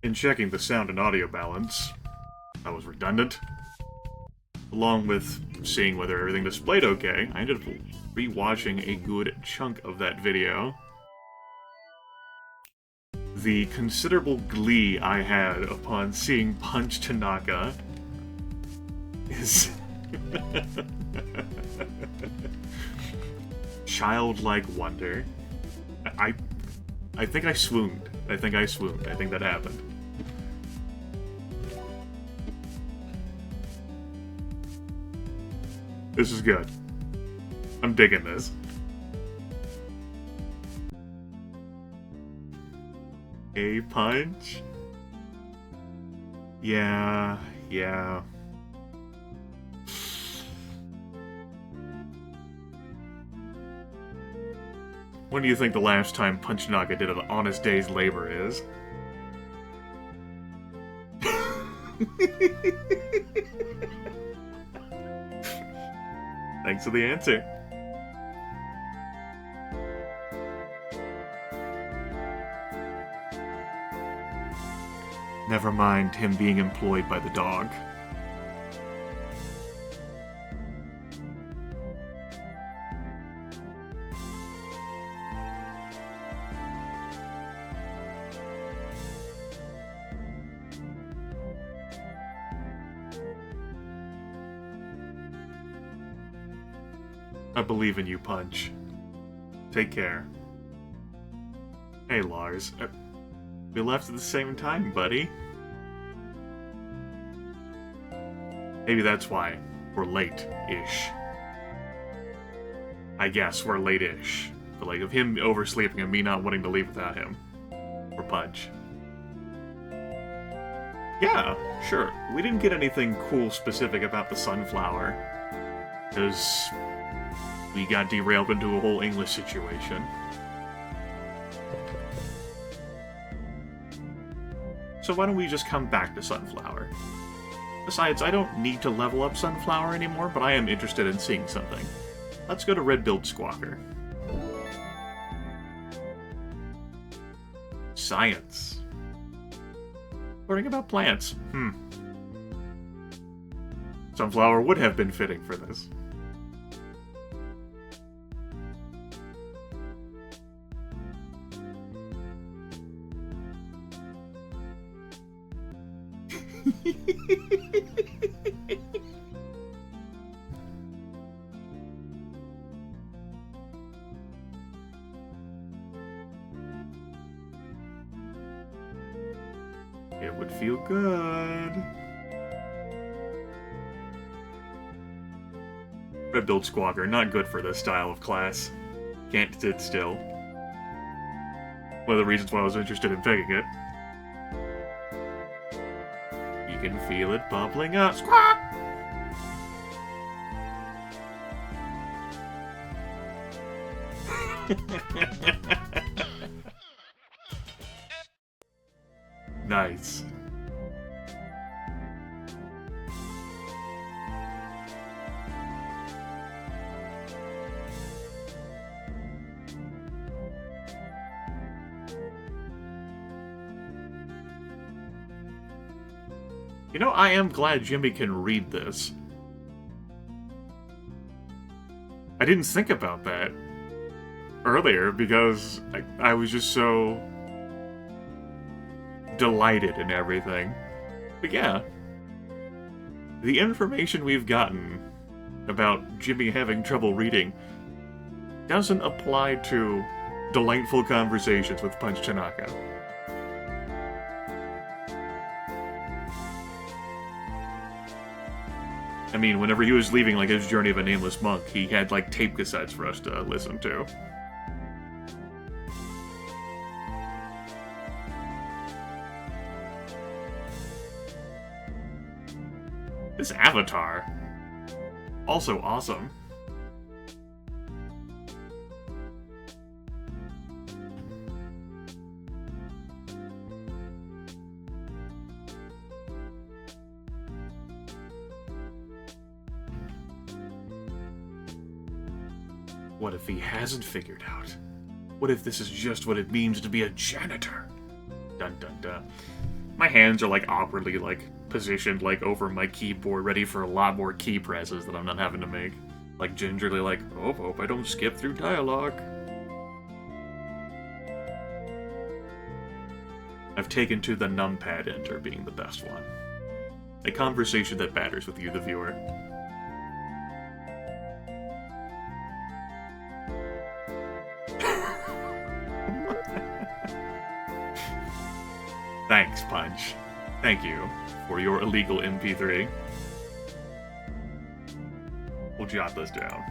In checking the sound and audio balance, that was redundant. Along with seeing whether everything displayed okay, I ended up rewatching a good chunk of that video. The considerable glee I had upon seeing Punch Tanaka is childlike wonder. I think I swooned. I think that happened. This is good. I'm digging this. A punch? Yeah. When do you think the last time Punch Tanaka did an honest day's labor is? Thanks for the answer. Never mind him being employed by the dog. I believe in you, Punch. Take care. Hey, Lars. We left at the same time, buddy. Maybe that's why we're late-ish. I guess we're late-ish. But, like, of him oversleeping and me not wanting to leave without him. Or Punch. Yeah, sure. We didn't get anything cool specific about the sunflower. Because we got derailed into a whole English situation. So why don't we just come back to Sunflower? Besides, I don't need to level up Sunflower anymore, but I am interested in seeing something. Let's go to Red-Billed Squawker. Science. Learning about plants. Sunflower would have been fitting for this. It would feel good. Red-Billed Squawker, not good for this style of class. Can't sit still. One of the reasons why I was interested in picking it. You can feel it bubbling up. Squawk! Nice. You know, I am glad Jimmy can read this. I didn't think about that earlier because I was just so delighted in everything. But yeah, the information we've gotten about Jimmy having trouble reading doesn't apply to delightful conversations with Punch Tanaka. I mean, whenever he was leaving, like, his Journey of a Nameless Monk, he had, like, tape cassettes for us to listen to. This avatar. Also awesome. What if he hasn't figured out? What if this is just what it means to be a janitor? Dun dun dun. My hands are, like, awkwardly, like, positioned, like, over my keyboard, ready for a lot more key presses that I'm not having to make. Like, gingerly, like, oh, hope I don't skip through dialogue. I've taken to the numpad enter being the best one. A conversation that matters with you, the viewer. Thanks, Punch. Thank you for your illegal MP3. We'll jot this down.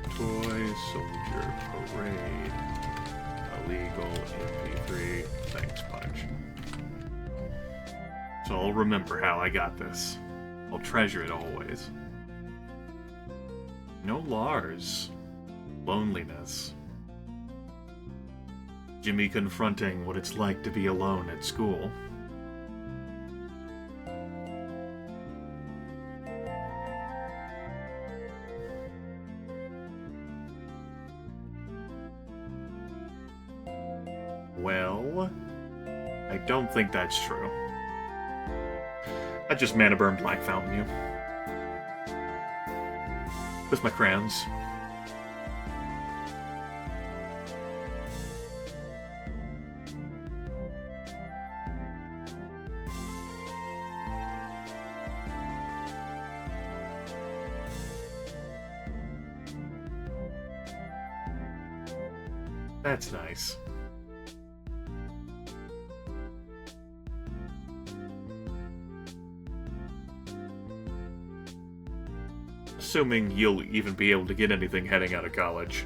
Toy Soldier Parade. Illegal MP3. Thanks, Punch. So I'll remember how I got this. I'll treasure it always. No Lars. Loneliness. Jimmy confronting what it's like to be alone at school. Well, I don't think that's true. I just mana burn Black Fountain you. With my crayons. That's nice. Assuming you'll even be able to get anything heading out of college.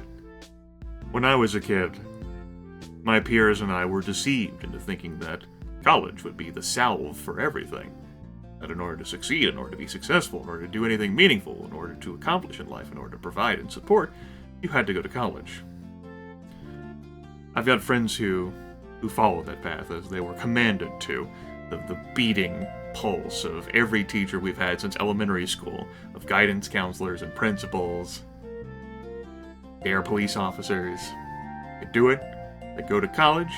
When I was a kid, my peers and I were deceived into thinking that college would be the salve for everything. That in order to succeed, in order to be successful, in order to do anything meaningful, in order to accomplish in life, in order to provide and support, you had to go to college. I've got friends who followed that path as they were commanded to. The beating pulse of every teacher we've had since elementary school, of guidance counselors and principals, air police officers. They do it, they go to college,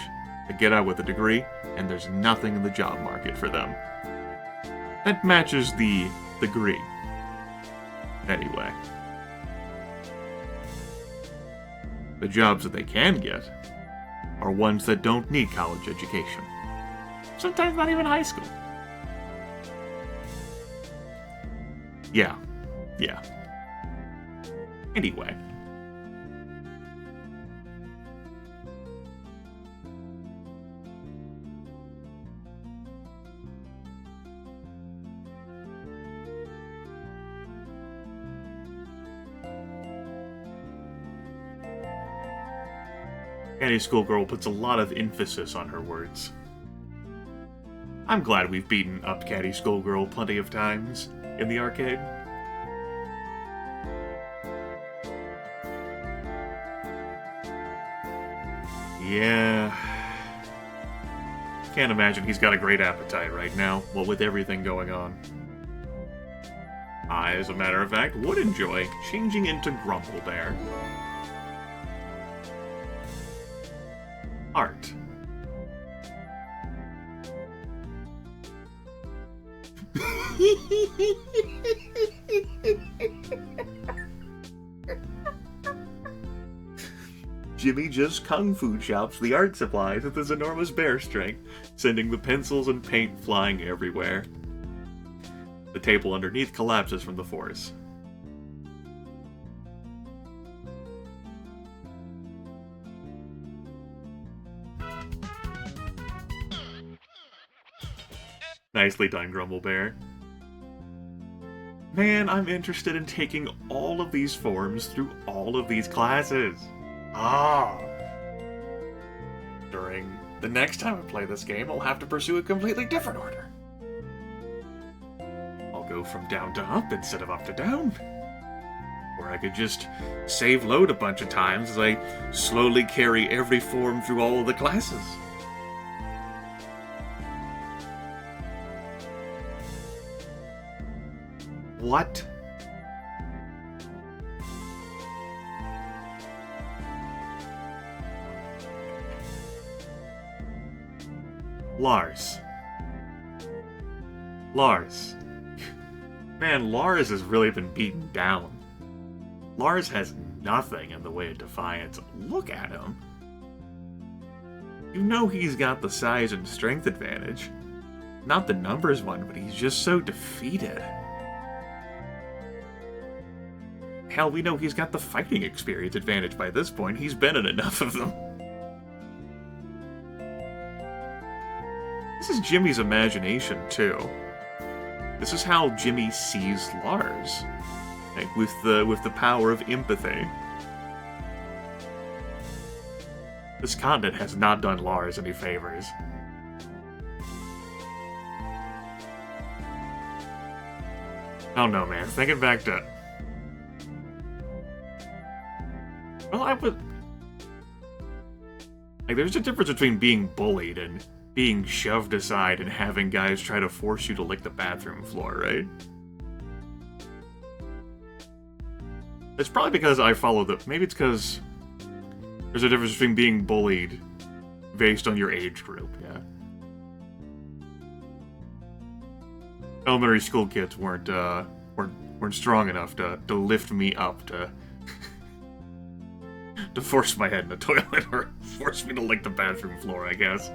they get out with a degree, and there's nothing in the job market for them. That matches the degree. Anyway. The jobs that they can get are ones that don't need college education. Sometimes not even high school. Yeah. Anyway. Any schoolgirl puts a lot of emphasis on her words. I'm glad we've beaten up Catty Schoolgirl plenty of times in the arcade. Yeah. Can't imagine he's got a great appetite right now, what with everything going on. I, as a matter of fact, would enjoy changing into Grumble Bear. Art. Jimmy just kung fu chops the art supplies with his enormous bear strength, sending the pencils and paint flying everywhere. The table underneath collapses from the force. Nicely done, Grumble Bear. Man, I'm interested in taking all of these forms through all of these classes. During the next time I play this game, I'll have to pursue a completely different order. I'll go from down to up instead of up to down. Or I could just save load a bunch of times as I slowly carry every form through all of the classes. What? Lars, Lars. Man, Lars has really been beaten down. Lars has nothing in the way of defiance. Look at him. You know he's got the size and strength advantage. Not the numbers one, but he's just so defeated. Hell, we know he's got the fighting experience advantage by this point. He's been in enough of them. This is Jimmy's imagination, too. This is how Jimmy sees Lars. Like, with the power of empathy. This continent has not done Lars any favors. I don't know, man. Thinking back to... Well, I would... Like, there's a difference between being bullied and being shoved aside and having guys try to force you to lick the bathroom floor, right? It's probably because I follow the... Maybe it's because there's a difference between being bullied based on your age group, yeah. Elementary school kids weren't strong enough to lift me up to to force my head in the toilet or force me to lick the bathroom floor, I guess.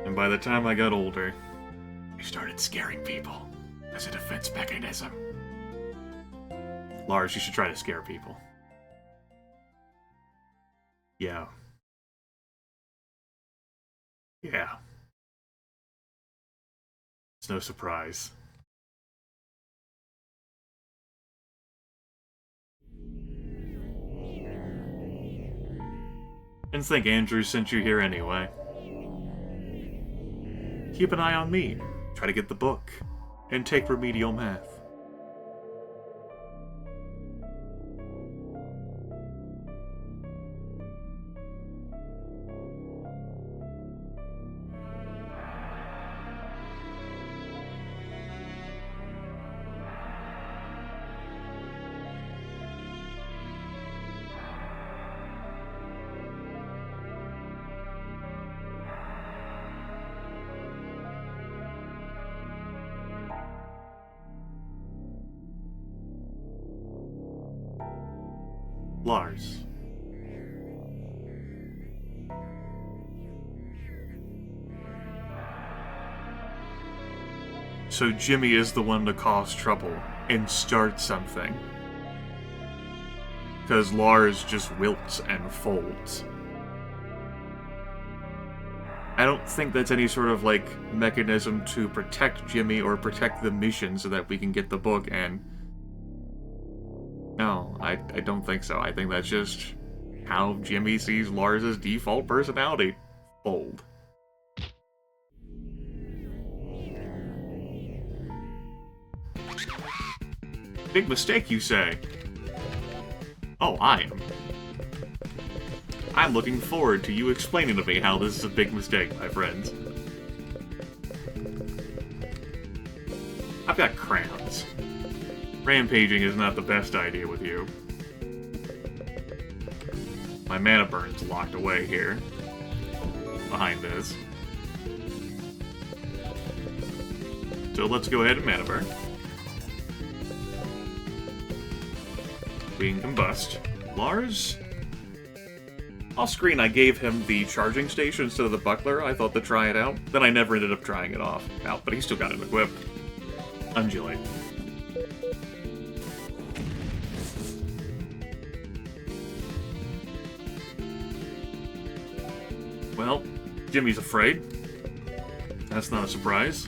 And by the time I got older, I started scaring people as a defense mechanism. Lars, you should try to scare people. Yeah. Yeah. It's no surprise. And think Andrew sent you here anyway. Keep an eye on me. Try to get the book. And take remedial math. Lars. So Jimmy is the one to cause trouble and start something. Because Lars just wilts and folds. I don't think that's any sort of, like, mechanism to protect Jimmy or protect the mission so that we can get the book and... No, I don't think so. I think that's just how Jimmy sees Lars' default personality. Fold. Big mistake, you say? Oh, I am. I'm looking forward to you explaining to me how this is a big mistake, my friends. I've got crayons. Rampaging is not the best idea with you. My mana burn's locked away here. Behind this. So let's go ahead and mana burn. We can combust. Lars? Off screen, I gave him the charging station instead of the buckler. I thought to try it out. Then I never ended up trying it out, but he still got it equipped. Undulate. Well, Jimmy's afraid. That's not a surprise.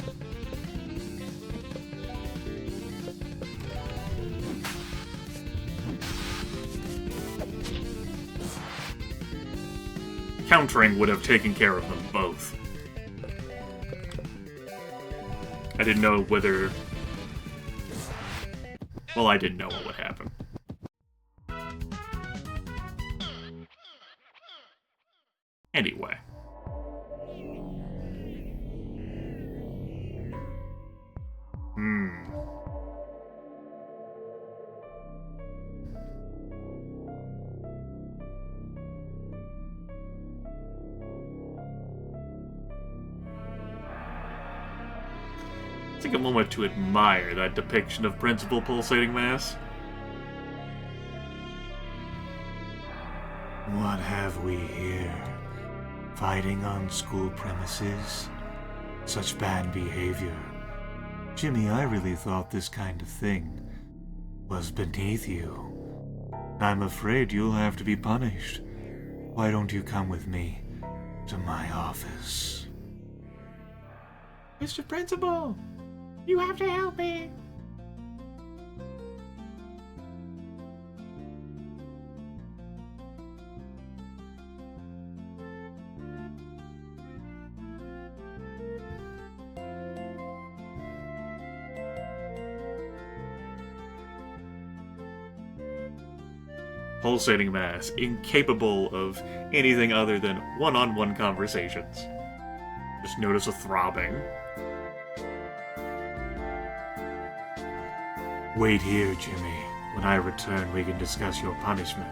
Countering would have taken care of them both. I didn't know whether... Well, I didn't know what would happen. Anyway. Take a moment to admire that depiction of Principal Pulsating Mass. What have we here? Fighting on school premises? Such bad behavior. Jimmy, I really thought this kind of thing was beneath you. I'm afraid you'll have to be punished. Why don't you come with me to my office? Mr. Principal, you have to help me. Pulsating Mass, incapable of anything other than one-on-one conversations. Just notice a throbbing. Wait here, Jimmy. When I return, we can discuss your punishment.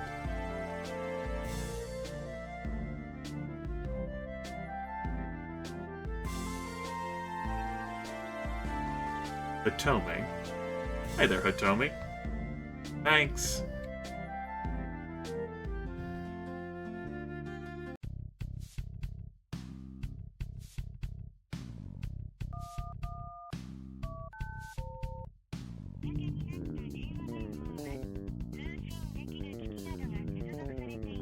Hitomi. Hey there, Hitomi. Thanks.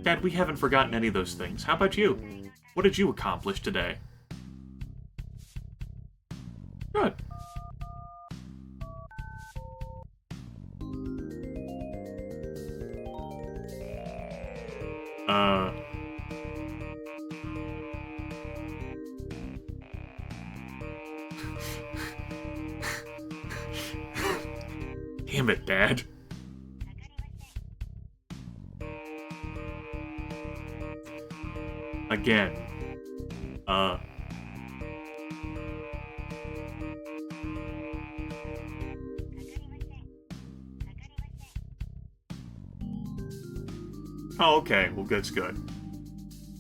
Dad, we haven't forgotten any of those things. How about you? What did you accomplish today? Good. Damn it, Dad. Again. Oh, okay. Well, that's good.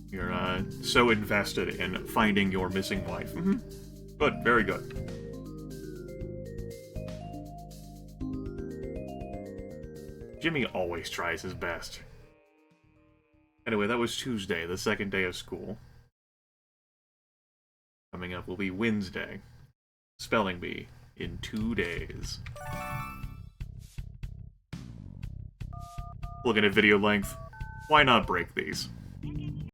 You're, so invested in finding your missing wife. Mm-hmm. Good. Very good. Jimmy always tries his best. Anyway, that was Tuesday, the second day of school. Coming up will be Wednesday. Spelling bee in 2 days. Looking at video length, why not break these?